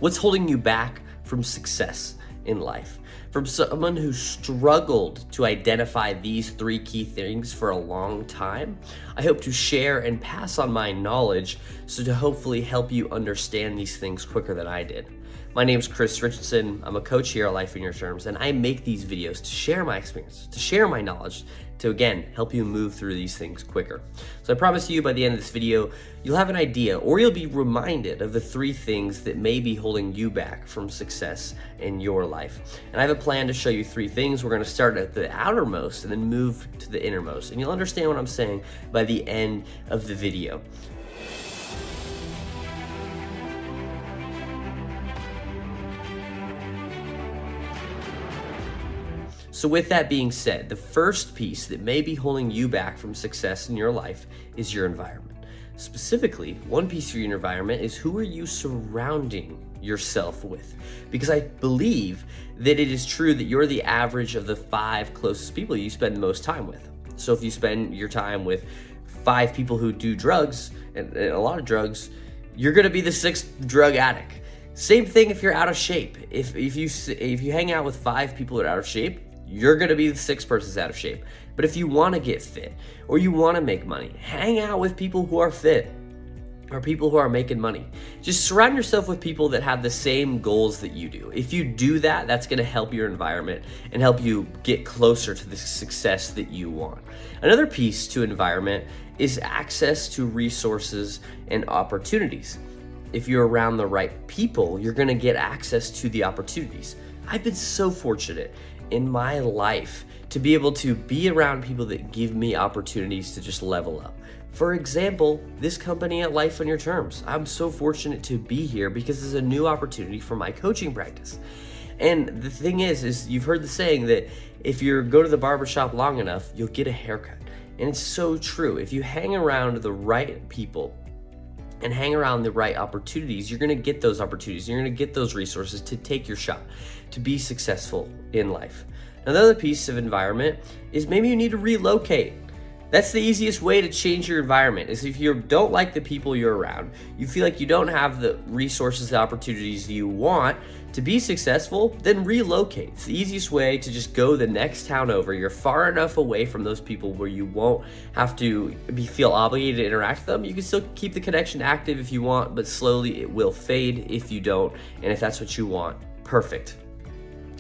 What's holding you back from success in life? From someone who struggled to identify these 3 key things for a long time, I hope to share and pass on my knowledge so to hopefully help you understand these things quicker than I did. My name is Chris Richardson. I'm a coach here at Life in Your Terms, and I make these videos to share my experience, to share my knowledge, to again, help you move through these things quicker. So I promise you by the end of this video, you'll have an idea or you'll be reminded of the 3 things that may be holding you back from success in your life. And I have a plan to show you 3 things. We're gonna start at the outermost and then move to the innermost. And you'll understand what I'm saying by the end of the video. So with that being said, the first piece that may be holding you back from success in your life is your environment. Specifically, one piece of your environment is who are you surrounding yourself with? Because I believe that it is true that you're the average of the 5 closest people you spend the most time with. So if you spend your time with 5 people who do drugs, and a lot of drugs, you're gonna be the 6th drug addict. Same thing if you're out of shape. If you hang out with 5 people that are out of shape, you're gonna be the 6th person's out of shape. But if you wanna get fit or you wanna make money, hang out with people who are fit or people who are making money. Just surround yourself with people that have the same goals that you do. If you do that, that's gonna help your environment and help you get closer to the success that you want. Another piece to environment is access to resources and opportunities. If you're around the right people, you're gonna get access to the opportunities. I've been so fortunate in my life to be able to be around people that give me opportunities to just level up. For example, this company at Life on Your Terms. I'm so fortunate to be here because it's a new opportunity for my coaching practice. And the thing is you've heard the saying that if you go to the barbershop long enough, you'll get a haircut. And it's so true. If you hang around the right people and hang around the right opportunities, you're gonna get those opportunities. You're gonna get those resources to take your shot, to be successful in life. Another piece of environment is maybe you need to relocate. That's the easiest way to change your environment, is if you don't like the people you're around, you feel like you don't have the resources, the opportunities you want to be successful, then relocate. It's the easiest way to just go the next town over. You're far enough away from those people where you won't have to feel obligated to interact with them. You can still keep the connection active if you want, but slowly it will fade if you don't. And if that's what you want, perfect.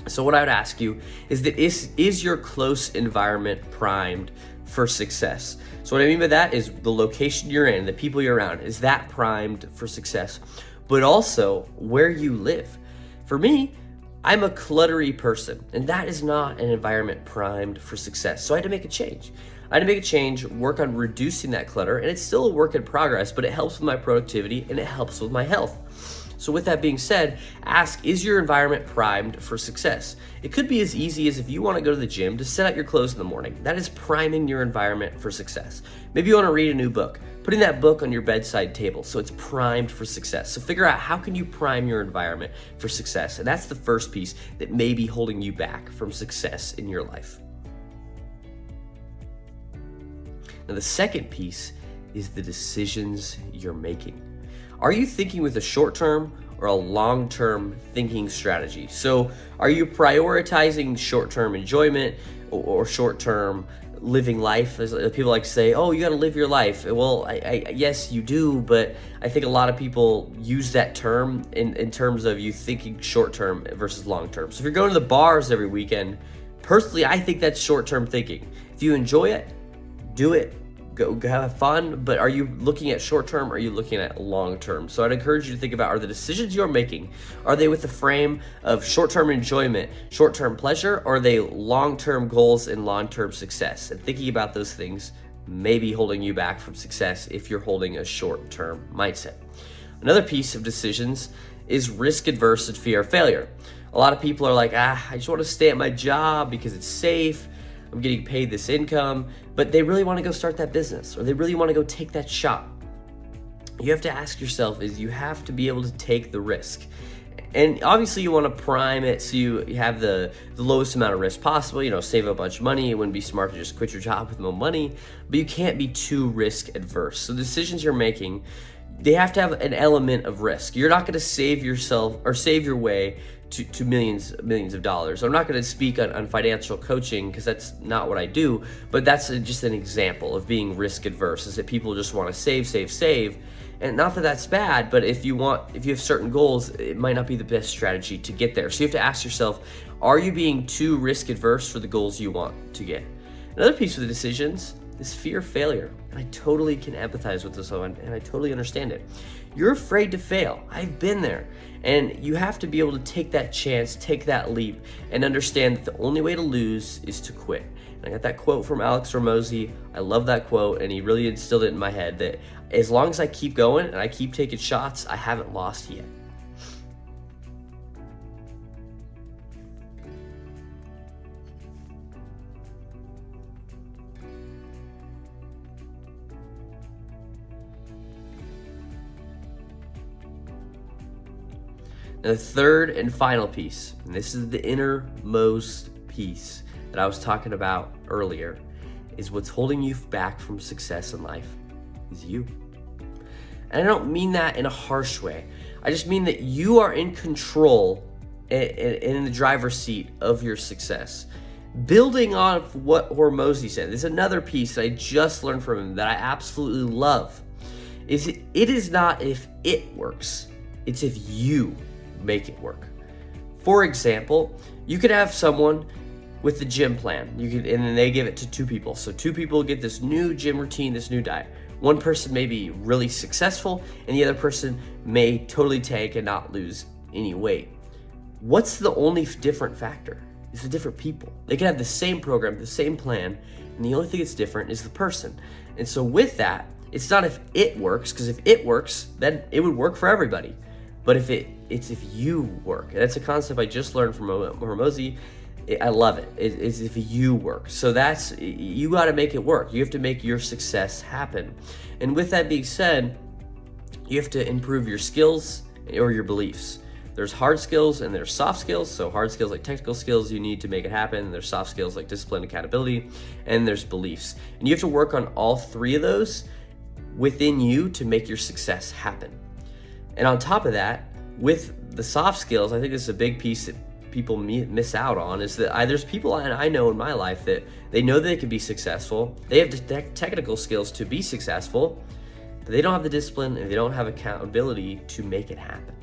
So what I would ask you is that is your close environment primed for success? So what I mean by that is the location you're in, the people you're around, is that primed for success? But also where you live. For me, I'm a cluttery person, and that is not an environment primed for success. So I had to make a change. I had to make a change, work on reducing that clutter, and it's still a work in progress, but it helps with my productivity and it helps with my health. So with that being said, ask, is your environment primed for success? It could be as easy as if you want to go to the gym to set out your clothes in the morning. That is priming your environment for success. Maybe you want to read a new book, putting that book on your bedside table so it's primed for success. So figure out how can you prime your environment for success? And that's the first piece that may be holding you back from success in your life. Now the second piece is the decisions you're making. Are you thinking with a short-term or a long-term thinking strategy? So are you prioritizing short-term enjoyment or short-term living life? As people like to say, oh, you gotta live your life. Well, yes, you do, but I think a lot of people use that term in terms of you thinking short-term versus long-term. So if you're going to the bars every weekend, personally, I think that's short-term thinking. If you enjoy it, do it. Go have fun, but are you looking at short term or are you looking at long term? So I'd encourage you to think about, are the decisions you're making, are they with the frame of short term enjoyment, short term pleasure, or are they long term goals and long term success? And thinking about those things may be holding you back from success if you're holding a short term mindset. Another piece of decisions is risk adverse and fear of failure. A lot of people are like, I just want to stay at my job because it's safe. I'm getting paid this income, but they really want to go start that business or they really want to go take that shot. You have to ask yourself is you have to be able to take the risk. And obviously you want to prime it so you have the lowest amount of risk possible, save a bunch of money. It wouldn't be smart to just quit your job with no money, but you can't be too risk adverse. So the decisions you're making, they have to have an element of risk. You're not going to save yourself or save your way to millions of dollars. I'm not going to speak on financial coaching because that's not what I do, but that's just an example of being risk adverse, is that people just want to save. And not that that's bad, but if you have certain goals, it might not be the best strategy to get there. So you have to ask yourself, are you being too risk adverse for the goals you want to get? Another piece of the decisions is fear of failure. And I totally can empathize with this one, and I totally understand it. You're afraid to fail. I've been there. And you have to be able to take that chance, take that leap, and understand that the only way to lose is to quit. And I got that quote from Alex Hormozi. I love that quote, and he really instilled it in my head that as long as I keep going and I keep taking shots, I haven't lost yet. Now, the third and final piece, and this is the innermost piece that I was talking about earlier, is what's holding you back from success in life is you. And I don't mean that in a harsh way. I just mean that you are in control and in the driver's seat of your success. Building on what Hormozi said, there's another piece that I just learned from him that I absolutely love. It is not if it works, it's if you make it work. For example, you could have someone with the gym plan, and then they give it to two people. So two people get this new gym routine, this new diet. One person may be really successful, and the other person may totally tank and not lose any weight. What's the only different factor? It's the different people. They can have the same program, the same plan, and the only thing that's different is the person. And so with that, it's not if it works, because if it works, then it would work for everybody. But it's if you work. And that's a concept I just learned from Hormozi. I love it. It's if you work. So you got to make it work. You have to make your success happen. And with that being said, you have to improve your skills or your beliefs. There's hard skills and there's soft skills. So hard skills like technical skills you need to make it happen. And there's soft skills like discipline, accountability, and there's beliefs. And you have to work on all three of those within you to make your success happen. And on top of that, with the soft skills, I think this is a big piece that people miss out on, is that there's people I know in my life that they know they can be successful. They have the technical skills to be successful, but they don't have the discipline and they don't have accountability to make it happen.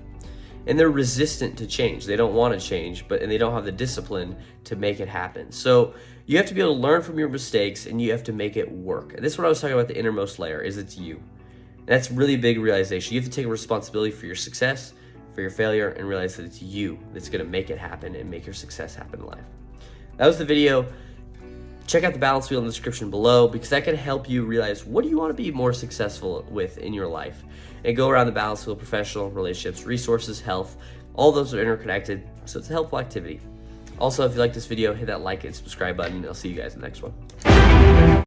And they're resistant to change. They don't want to change, and they don't have the discipline to make it happen. So you have to be able to learn from your mistakes and you have to make it work. And this is what I was talking about, the innermost layer, is it's you. That's really a big realization. You have to take responsibility for your success, for your failure, and realize that it's you that's going to make it happen and make your success happen in life. That was the video. Check out the balance wheel in the description below, because that can help you realize what do you want to be more successful with in your life. And go around the balance wheel: professional, relationships, resources, health. All those are interconnected, so it's a helpful activity. Also, if you like this video, hit that like and subscribe button. I'll see you guys in the next one.